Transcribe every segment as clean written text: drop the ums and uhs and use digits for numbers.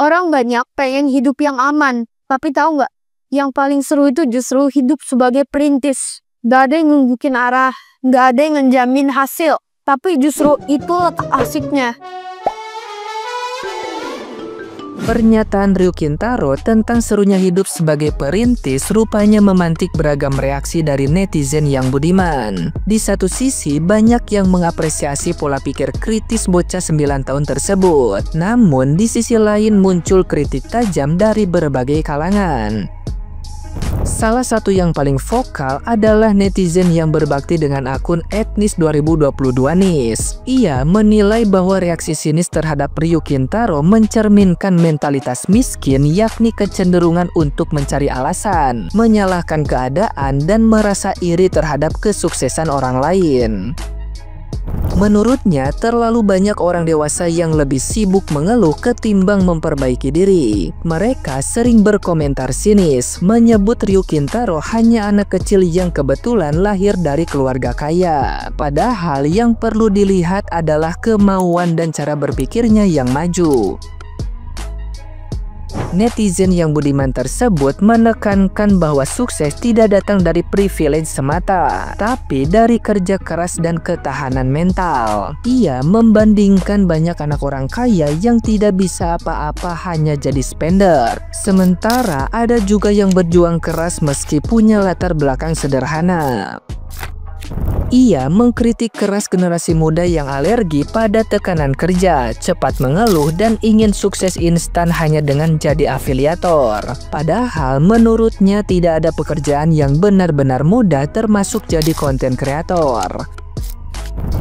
Orang banyak pengen hidup yang aman, tapi tahu nggak? Yang paling seru itu justru hidup sebagai perintis. Gak ada yang nunjukin arah, gak ada yang ngejamin hasil, tapi justru itu letak asiknya. Pernyataan Ryukintaro tentang serunya hidup sebagai perintis rupanya memantik beragam reaksi dari netizen yang budiman. Di satu sisi, banyak yang mengapresiasi pola pikir kritis bocah 9 tahun tersebut. Namun, di sisi lain muncul kritik tajam dari berbagai kalangan. Salah satu yang paling vokal adalah netizen yang berbakti dengan akun @nis2022nis. Ia menilai bahwa reaksi sinis terhadap Ryukintaro mencerminkan mentalitas miskin, yakni kecenderungan untuk mencari alasan, menyalahkan keadaan, dan merasa iri terhadap kesuksesan orang lain. Menurutnya, terlalu banyak orang dewasa yang lebih sibuk mengeluh ketimbang memperbaiki diri. Mereka sering berkomentar sinis, menyebut Ryukintaro hanya anak kecil yang kebetulan lahir dari keluarga kaya. Padahal yang perlu dilihat adalah kemauan dan cara berpikirnya yang maju. Netizen yang budiman tersebut menekankan bahwa sukses tidak datang dari privilege semata, tapi dari kerja keras dan ketahanan mental. Ia membandingkan banyak anak orang kaya yang tidak bisa apa-apa hanya jadi spender. Sementara ada juga yang berjuang keras meski punya latar belakang sederhana. Ia mengkritik keras generasi muda yang alergi pada tekanan kerja, cepat mengeluh, dan ingin sukses instan hanya dengan jadi afiliator. Padahal menurutnya tidak ada pekerjaan yang benar-benar mudah termasuk jadi konten kreator.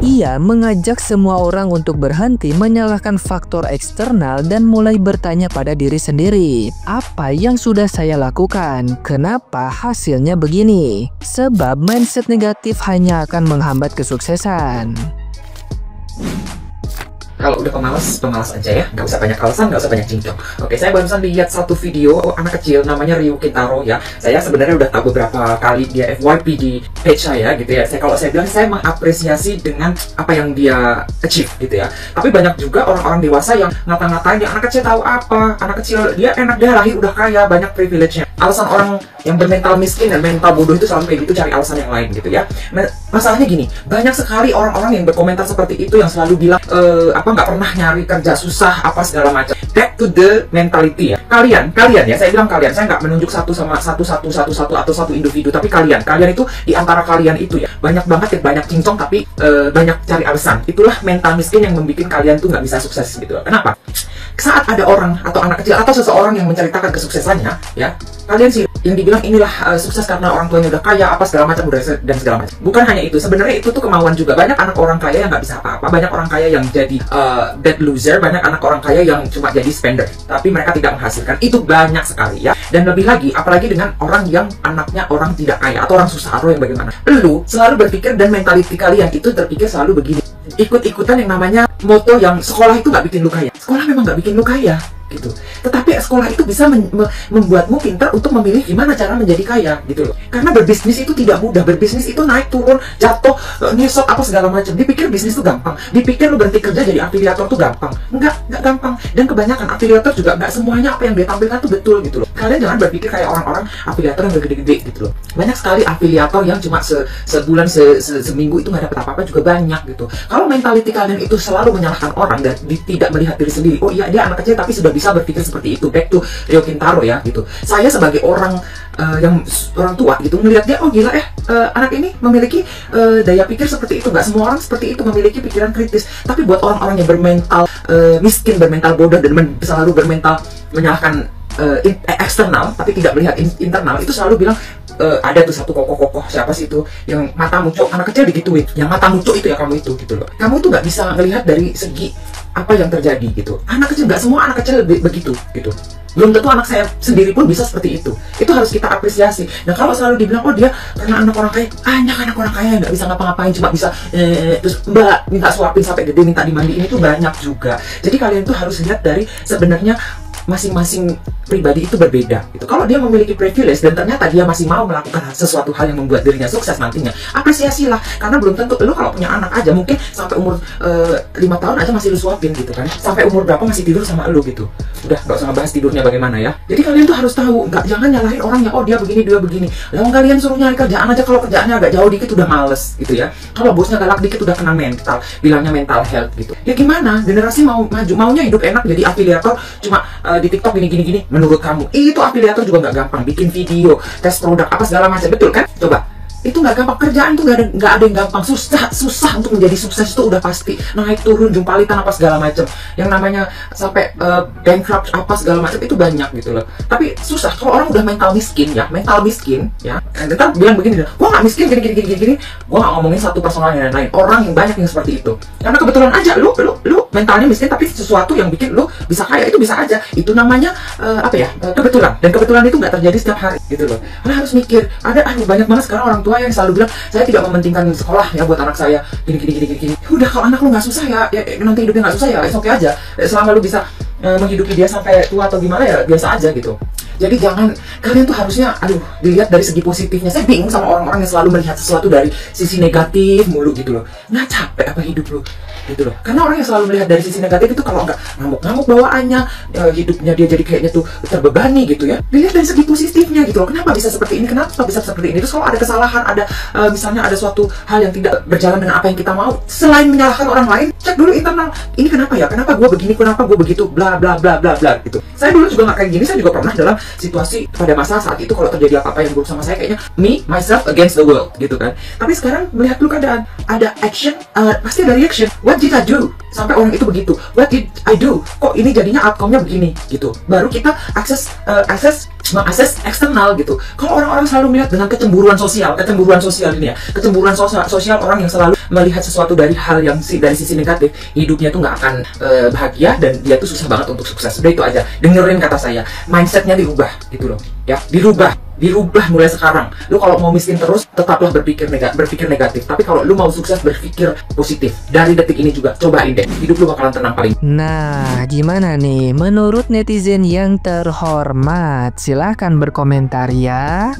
Ia mengajak semua orang untuk berhenti menyalahkan faktor eksternal dan mulai bertanya pada diri sendiri, apa yang sudah saya lakukan? Kenapa hasilnya begini? Sebab mindset negatif hanya akan menghambat kesuksesan. Kalau udah pemalas, pemalas aja ya. Nggak usah banyak alasan, nggak usah banyak cincong. Oke, saya barusan lihat satu video anak kecil namanya Ryukintaro ya. Saya sebenarnya udah tahu beberapa kali dia FYP di page saya gitu ya. Kalau saya bilang, saya mengapresiasi dengan apa yang dia achieve gitu ya. Tapi banyak juga orang-orang dewasa yang ngata-ngatain, anak kecil tahu apa? Anak kecil dia enak, dia lahir udah kaya, banyak privilege-nya. Alasan orang yang bermental miskin dan mental bodoh itu selalu kayak gitu, cari alasan yang lain gitu ya. Masalahnya gini, banyak sekali orang-orang yang berkomentar seperti itu yang selalu bilang nggak pernah nyari kerja susah apa segala macam. Back to the mentality ya. Kalian ya, saya bilang kalian, saya nggak menunjuk satu atau satu individu, tapi kalian itu di antara kalian itu ya banyak banget ya, banyak cincong tapi banyak cari alasan. Itulah mental miskin yang membuat kalian tuh nggak bisa sukses gitu. Kenapa? Saat ada orang atau anak kecil atau seseorang yang menceritakan kesuksesannya ya, kalian sih yang dibilang inilah sukses karena orang tuanya udah kaya apa segala macam dan segala macam. Bukan hanya itu, sebenarnya itu tuh kemauan juga. Banyak anak orang kaya yang nggak bisa apa-apa, banyak orang kaya yang jadi dead loser, banyak anak orang kaya yang cuma jadi spender tapi mereka tidak menghasilkan. Itu banyak sekali ya. Dan lebih lagi, apalagi dengan orang yang anaknya orang tidak kaya atau orang susah atau yang bagaimana. Lu selalu berpikir dan mentality kalian itu terpikir selalu begini, ikut-ikutan yang namanya moto yang sekolah itu nggak bikin lu kaya. Sekolah memang nggak bikin lu kaya gitu. Tetapi sekolah itu bisa membuatmu pintar untuk memilih gimana cara menjadi kaya gitu loh. Karena berbisnis itu tidak mudah. Berbisnis itu naik turun, jatuh, nyesot apa segala macam. Dipikir bisnis itu gampang. Dipikir lu berhenti kerja jadi afiliator tuh gampang. Enggak gampang. Dan kebanyakan afiliator juga nggak semuanya apa yang dia tampilkan tuh betul gitu loh. Kalian jangan berpikir kayak orang-orang afiliator yang bergede-gede gitu loh. Banyak sekali afiliator yang cuma sebulan, seminggu itu nggak dapat apa-apa juga banyak gitu. Kalau mentality kalian itu selalu menyalahkan orang dan tidak melihat diri sendiri, oh iya dia anak kecil tapi sudah bisa berpikir seperti itu. Back to Ryukintaro ya gitu. Saya sebagai orang yang orang tua gitu melihat dia, oh gila anak ini memiliki daya pikir seperti itu. Nggak semua orang seperti itu memiliki pikiran kritis. Tapi buat orang-orang yang bermental miskin, bermental bodoh dan selalu bermental menyalahkan eksternal tapi tidak melihat internal, itu selalu bilang ada tuh satu kokoh siapa sih itu yang mata muncul, anak kecil digituin, yang mata muncul itu ya kamu itu gitu loh. Kamu tuh nggak bisa ngelihat dari segi apa yang terjadi gitu. Anak kecil, nggak semua anak kecil begitu gitu. Belum tentu anak saya sendiri pun bisa seperti itu. Itu harus kita apresiasi. Nah kalau selalu dibilang, oh dia karena anak orang kaya, banyak anak orang kaya nggak bisa ngapa-ngapain, cuma bisa terus mbak minta suapin sampai gede, minta dimandiin, itu banyak juga. Jadi kalian tuh harus lihat dari sebenarnya masing-masing pribadi itu berbeda gitu. Kalau dia memiliki privilege dan ternyata dia masih mau melakukan sesuatu hal yang membuat dirinya sukses nantinya, apresiasilah. Karena belum tentu lu kalau punya anak aja mungkin sampai umur 5 tahun aja masih lu suapin gitu kan, sampai umur berapa masih tidur sama lu gitu. Udah gak usah ngebahas tidurnya bagaimana ya. Jadi kalian tuh harus tahu, jangan nyalahin orang yang oh dia begini dia begini. Lalu kalian suruh nyari kerjaan aja, kalau kerjaannya agak jauh dikit udah males gitu ya. Kalau bosnya galak dikit udah kena mental, bilangnya mental health gitu. Ya gimana? Generasi mau maju, maunya hidup enak jadi afiliator cuma di TikTok gini. Menurut kamu itu afiliator juga nggak gampang, bikin video, tes produk apa segala macam, betul kan? Coba, itu nggak gampang, kerjaan tuh nggak ada yang gampang, susah untuk menjadi sukses itu udah pasti, naik turun jumpalitan apa segala macam, yang namanya sampai bankrupt apa segala macam itu banyak gitu loh. Tapi susah kalau orang udah mental miskin ya, ntar bilang begini, gua nggak miskin gini, gua nggak ngomongin satu personal yang lain, orang yang banyak yang seperti itu, karena kebetulan aja lu mentalnya miskin tapi sesuatu yang bikin lu bisa kaya itu bisa aja, itu namanya kebetulan, dan kebetulan itu nggak terjadi setiap hari gitu loh. Kalian harus mikir, banyak banget sekarang orang tua yang selalu bilang saya tidak mementingkan sekolah ya buat anak saya gini. Udah, kalau anak lu nggak susah ya nanti hidupnya nggak susah ya, oke aja, selama lu bisa menghidupi dia sampai tua atau gimana ya biasa aja gitu. Jadi jangan, kalian tuh harusnya dilihat dari segi positifnya. Saya bingung sama orang-orang yang selalu melihat sesuatu dari sisi negatif mulu gitu loh. Nggak capek apa hidup lu gitu loh. Karena orang yang selalu melihat dari sisi negatif itu kalau nggak ngamuk-ngamuk bawaannya, hidupnya dia jadi kayaknya tuh terbebani gitu ya. Dilihat dari segi positifnya gitu loh. Kenapa bisa seperti ini? Kenapa bisa seperti ini? Terus kalau ada kesalahan, misalnya ada suatu hal yang tidak berjalan dengan apa yang kita mau, selain menyalahkan orang lain, cek dulu internal. Ini kenapa ya? Kenapa gue begini? Kenapa gue begitu? Bla bla bla bla bla gitu. Saya dulu juga nggak kayak gini. Saya juga pernah dalam situasi pada masa saat itu kalau terjadi apa-apa yang buruk sama saya kayaknya me, myself against the world gitu kan. Tapi sekarang melihat dulu keadaan, ada action, pasti ada reaction. What did I do sampai orang itu begitu? What did I do? Kok ini jadinya outcome-nya begini gitu. Baru kita mengakses eksternal gitu. Kalau orang-orang selalu melihat dengan kecemburuan sosial ini ya, kecemburuan sosial orang yang selalu melihat sesuatu dari hal yang dari sisi negatif, hidupnya tuh nggak akan bahagia dan dia tuh susah banget untuk sukses. Udah itu aja, dengerin kata saya, mindsetnya dirubah gitu loh ya, dirubah mulai sekarang. Lu kalau mau miskin terus, tetaplah berpikir negatif. Tapi kalau lu mau sukses, berpikir positif. Dari detik ini juga, cobain deh, hidup lu bakalan tenang paling. Nah, gimana nih menurut netizen yang terhormat? Silahkan berkomentar ya.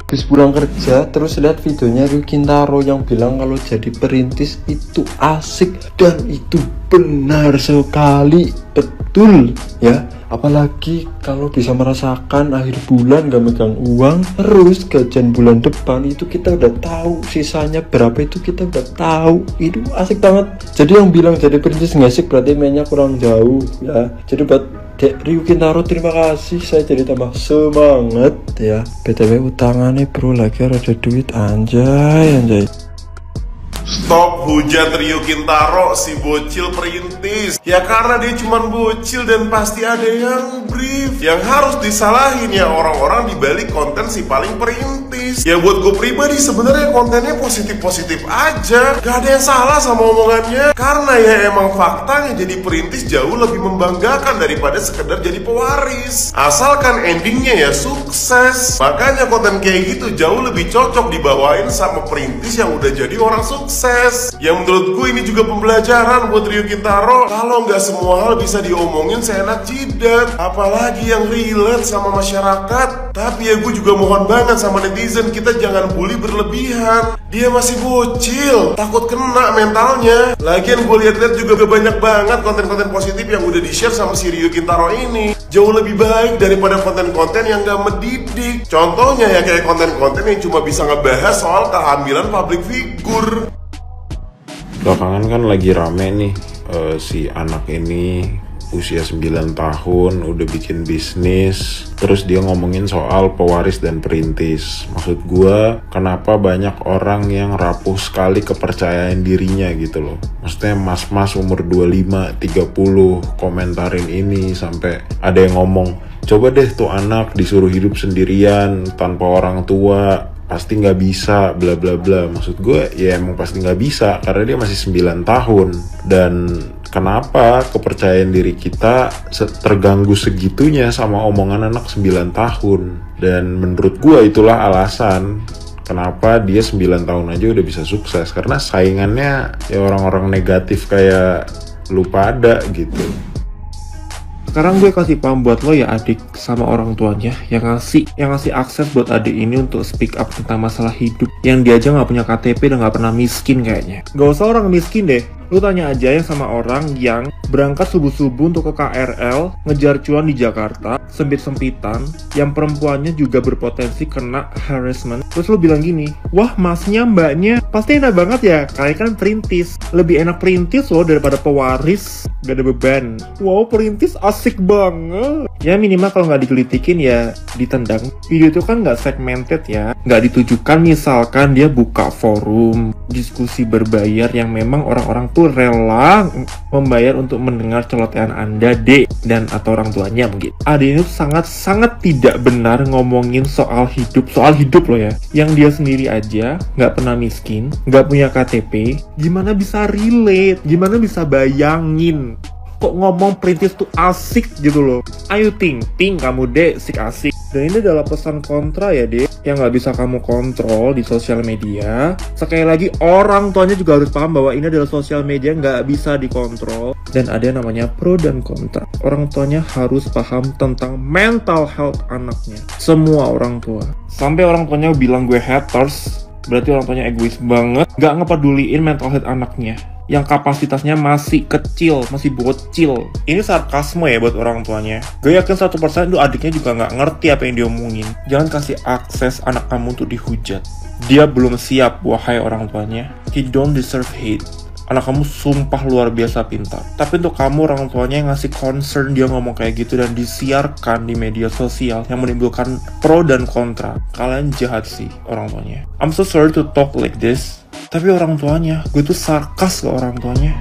Habis pulang kerja terus lihat videonya Ryu Kintaro yang bilang kalau jadi perintis itu asik, dan itu benar sekali, betul ya. Apalagi kalau bisa merasakan akhir bulan gak megang uang, terus gajian bulan depan itu kita udah tahu sisanya berapa, itu kita udah tahu, itu asik banget. Jadi yang bilang jadi perintis nggak asik berarti mainnya kurang jauh ya. Jadi buat Dek Ryu Kintaro terima kasih, saya jadi tambah semangat ya. BTW utangannya bro, lagi ada duit, anjay. Stop hujat Ryu Kintaro, si bocil perintis. Ya karena dia cuman bocil dan pasti ada yang brief. Yang harus disalahin ya orang-orang dibalik konten si paling perintis. Ya buat gue pribadi sebenarnya kontennya positif-positif aja, gak ada yang salah sama omongannya. Karena ya emang faktanya jadi perintis jauh lebih membanggakan daripada sekedar jadi pewaris. Asalkan endingnya ya sukses. Makanya konten kayak gitu jauh lebih cocok dibawain sama perintis yang udah jadi orang sukses. Yang menurutku ini juga pembelajaran buat Ryu Kintaro. Kalau nggak semua hal bisa diomongin seenak jidat, apalagi yang relate sama masyarakat. Tapi ya gue juga mohon banget sama netizen, kita jangan bully berlebihan. Dia masih bocil, takut kena mentalnya. Lagian gue lihat-lihat juga banyak banget konten-konten positif yang udah di-share sama si Ryu Kintaro ini. Jauh lebih baik daripada konten-konten yang gak mendidik. Contohnya ya kayak konten-konten yang cuma bisa ngebahas soal kehamilan public figure. Belakangan kan lagi rame nih, si anak ini usia 9 tahun udah bikin bisnis, terus dia ngomongin soal pewaris dan perintis. Maksud gue, kenapa banyak orang yang rapuh sekali kepercayaan dirinya gitu loh. Maksudnya mas-mas umur 25, 30 komentarin ini, sampai ada yang ngomong, coba deh tuh anak disuruh hidup sendirian tanpa orang tua, pasti nggak bisa, bla bla bla. Maksud gue ya emang pasti nggak bisa karena dia masih 9 tahun. Dan kenapa kepercayaan diri kita terganggu segitunya sama omongan anak 9 tahun. Dan menurut gue itulah alasan kenapa dia 9 tahun aja udah bisa sukses. Karena saingannya ya orang-orang negatif kayak lu pada gitu. Sekarang gue kasih paham buat lo ya adik sama orang tuanya yang ngasih akses buat adik ini untuk speak up tentang masalah hidup. Yang dia aja nggak punya KTP dan nggak pernah miskin kayaknya. Gak usah orang miskin deh. Lu tanya aja yang sama orang yang berangkat subuh-subuh untuk ke KRL, ngejar cuan di Jakarta, sempit-sempitan, yang perempuannya juga berpotensi kena harassment. Terus lu bilang gini, wah masnya mbaknya pasti enak banget ya, kalian kan perintis. Lebih enak perintis loh daripada pewaris, gak ada beban. Wow, perintis asik banget. Ya minimal kalau nggak digelitikin ya ditendang. Video itu kan nggak segmented ya, nggak ditujukan misalkan dia buka forum diskusi berbayar yang memang orang-orang tuh rela membayar untuk mendengar celotehan Anda, dek, dan atau orang tuanya mungkin. Ada ini sangat tidak benar ngomongin soal hidup loh ya. Yang dia sendiri aja nggak pernah miskin, nggak punya KTP, gimana bisa relate, gimana bisa bayangin kok ngomong perintis tuh asik gitu loh. Ayo ting kamu dek asik. Dan ini adalah pesan kontra ya dek, yang nggak bisa kamu kontrol di sosial media. Sekali lagi orang tuanya juga harus paham bahwa ini adalah sosial media, nggak bisa dikontrol. Dan ada yang namanya pro dan kontra. Orang tuanya harus paham tentang mental health anaknya. Semua orang tua. Sampai orang tuanya bilang gue haters, berarti orang tuanya egois banget, nggak ngepeduliin mental health anaknya yang kapasitasnya masih kecil, masih bocil. Ini sarkasme ya buat orang tuanya. Gue yakin 1% itu adiknya juga nggak ngerti apa yang diomongin. Jangan kasih akses anak kamu untuk dihujat. Dia belum siap, wahai orang tuanya. He don't deserve hate. Anak kamu sumpah luar biasa pintar. Tapi untuk kamu orang tuanya yang ngasih concern dia ngomong kayak gitu dan disiarkan di media sosial yang menimbulkan pro dan kontra, kalian jahat sih orang tuanya. I'm so sorry to talk like this. Tapi orang tuanya, gue tuh sarkas ke orang tuanya.